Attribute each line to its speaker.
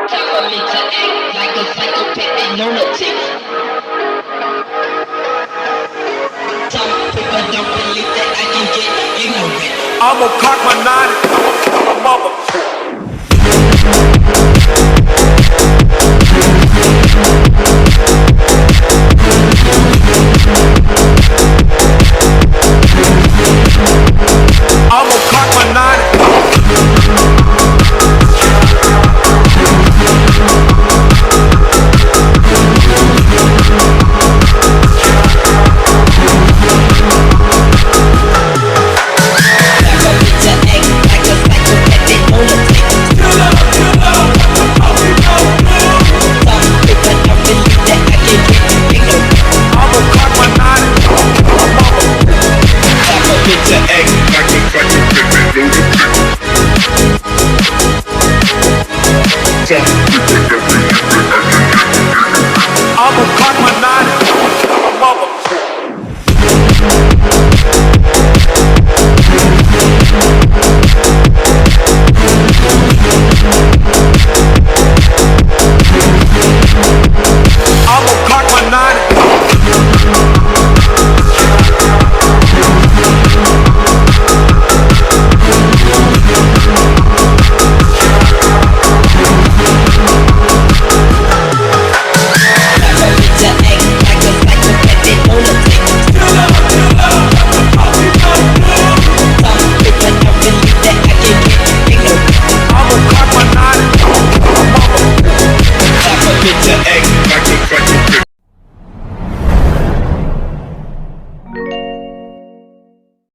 Speaker 1: Time for me to act like a psychopathic lunatic. Some people don't believe that I can get ignorant.
Speaker 2: I'ma cock my nine and I'ma kill a mother. I'ma cock my nine and
Speaker 3: Yeah.